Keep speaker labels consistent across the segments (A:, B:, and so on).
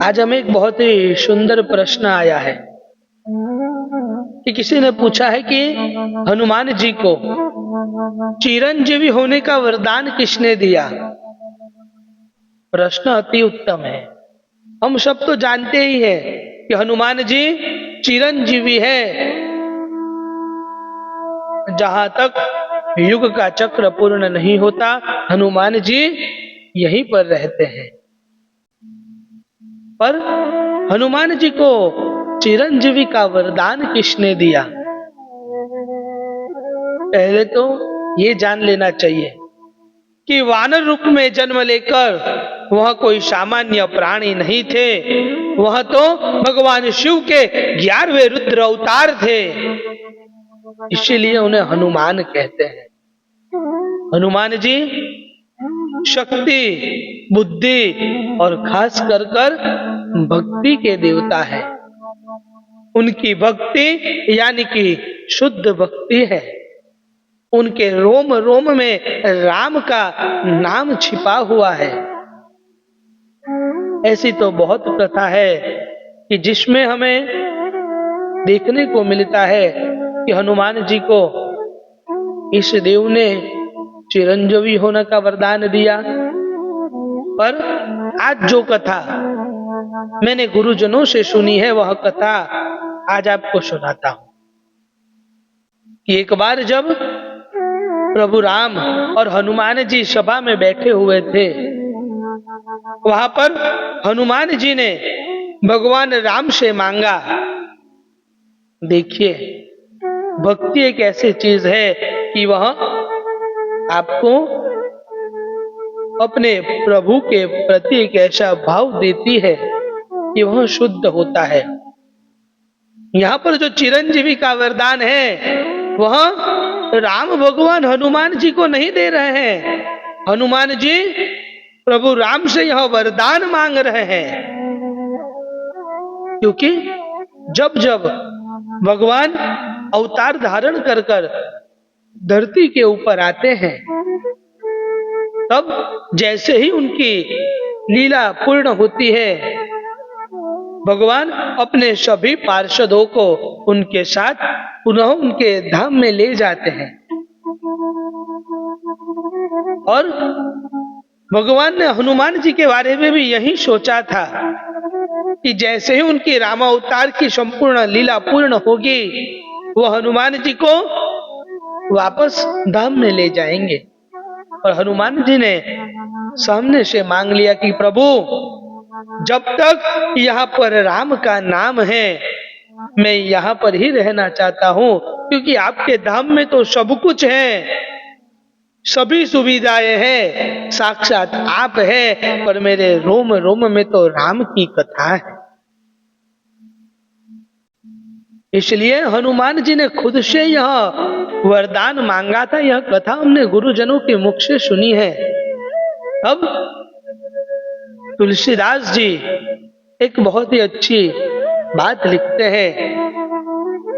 A: आज हमें एक बहुत ही सुंदर प्रश्न आया है कि किसी ने पूछा है कि हनुमान जी को चिरंजीवी होने का वरदान किसने दिया। प्रश्न अति उत्तम है। हम सब तो जानते ही हैं कि हनुमान जी चिरंजीवी है। जहां तक युग का चक्र पूर्ण नहीं होता, हनुमान जी यहीं पर रहते हैं। पर हनुमान जी को चिरंजीवी का वरदान किसने दिया? पहले तो ये जान लेना चाहिए कि वानर रूप में जन्म लेकर वह कोई सामान्य प्राणी नहीं थे। वह तो भगवान शिव के 11वें रुद्र अवतार थे। इसीलिए उन्हें हनुमान कहते हैं। हनुमान जी शक्ति, बुद्धि और खास कर भक्ति के देवता है। उनकी भक्ति यानी कि शुद्ध भक्ति है। उनके रोम रोम में राम का नाम छिपा हुआ है। ऐसी तो बहुत कथा है कि जिसमें हमें देखने को मिलता है कि हनुमान जी को इस देव ने चिरंजीवी होने का वरदान दिया। पर आज जो कथा मैंने गुरुजनों से सुनी है, वह कथा आज आपको सुनाता हूं कि एक बार जब प्रभु राम और हनुमान जी सभा में बैठे हुए थे, वहां पर हनुमान जी ने भगवान राम से मांगा। देखिए, भक्ति एक ऐसी चीज है कि वह आपको अपने प्रभु के प्रति एक ऐसा भाव देती है कि वह शुद्ध होता है। यहाँ पर जो चिरंजीवी का वरदान है, वह राम भगवान हनुमान जी को नहीं दे रहे हैं। हनुमान जी प्रभु राम से यह वरदान मांग रहे हैं, क्योंकि जब जब भगवान अवतार धारण कर धरती के ऊपर आते हैं, तब जैसे ही उनकी लीला पूर्ण होती है, भगवान अपने सभी पार्षदों को उनके साथ पुनः उनके धाम में ले जाते हैं। और भगवान ने हनुमान जी के बारे में भी यही सोचा था कि जैसे ही उनकी रामावतार की संपूर्ण लीला पूर्ण होगी, वो हनुमान जी को वापस धाम में ले जाएंगे। और हनुमान जी ने सामने से मांग लिया कि प्रभु, जब तक यहाँ पर राम का नाम है, मैं यहाँ पर ही रहना चाहता हूँ, क्योंकि आपके धाम में तो सब कुछ है, सभी सुविधाएं हैं, साक्षात आप है, पर मेरे रोम रोम में तो राम की कथा है। इसलिए हनुमान जी ने खुद से यह वरदान मांगा था। यह कथा हमने गुरुजनों के मुख से सुनी है। अब तुलसीदास जी एक बहुत ही अच्छी बात लिखते हैं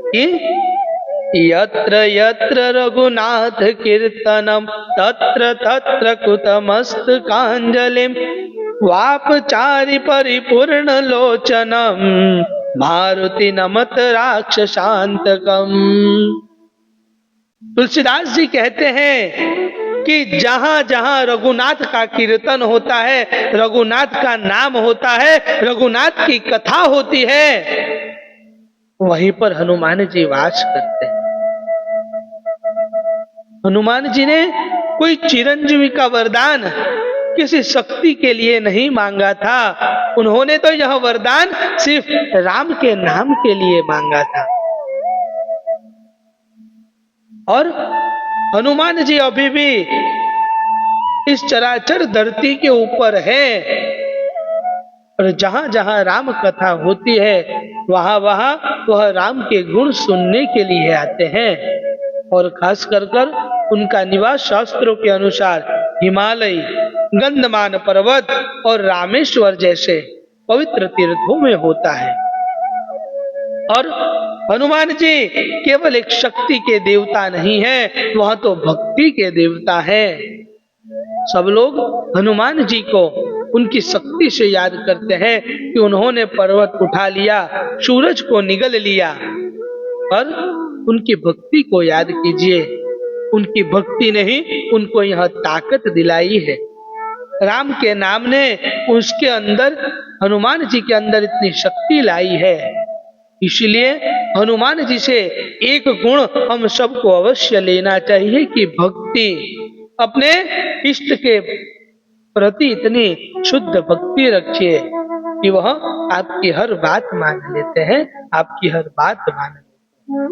A: कि यत्र यत्र रघुनाथ कीर्तनम तत्र तत्र कुतमस्तकांजलिम वापचारि परिपूर्ण लोचनम मारुति नमत राक्षसांतकम। तुलसीदास जी कहते हैं कि जहां जहां रघुनाथ का कीर्तन होता है, रघुनाथ का नाम होता है, रघुनाथ की कथा होती है, वहीं पर हनुमान जी वास करते हैं। हनुमान जी ने कोई चिरंजीवी का वरदान किसी शक्ति के लिए नहीं मांगा था। उन्होंने तो यह वरदान सिर्फ राम के नाम के लिए मांगा था। और हनुमान जी अभी भी इस चराचर धरती के ऊपर है, और जहां जहां राम कथा होती है, वहां वहां वह राम के गुण सुनने के लिए आते हैं। और खास कर उनका निवास शास्त्रों के अनुसार हिमालय, गंधमान पर्वत और रामेश्वर जैसे पवित्र तीर्थों में होता है। और हनुमान जी केवल एक शक्ति के देवता नहीं है, वह तो भक्ति के देवता है। सब लोग हनुमान जी को उनकी शक्ति से याद करते हैं कि उन्होंने पर्वत उठा लिया, सूरज को निगल लिया। पर उनकी भक्ति को याद कीजिए, उनकी भक्ति ने ही उनको यह ताकत दिलाई है। राम के नाम ने उसके अंदर, हनुमान जी के अंदर इतनी शक्ति लाई है। इसलिए हनुमान जी से एक गुण हम सबको अवश्य लेना चाहिए कि भक्ति, अपने इष्ट के प्रति इतनी शुद्ध भक्ति रखिए कि वह आपकी हर बात मान लेते हैं, आपकी हर बात मान लेते हैं।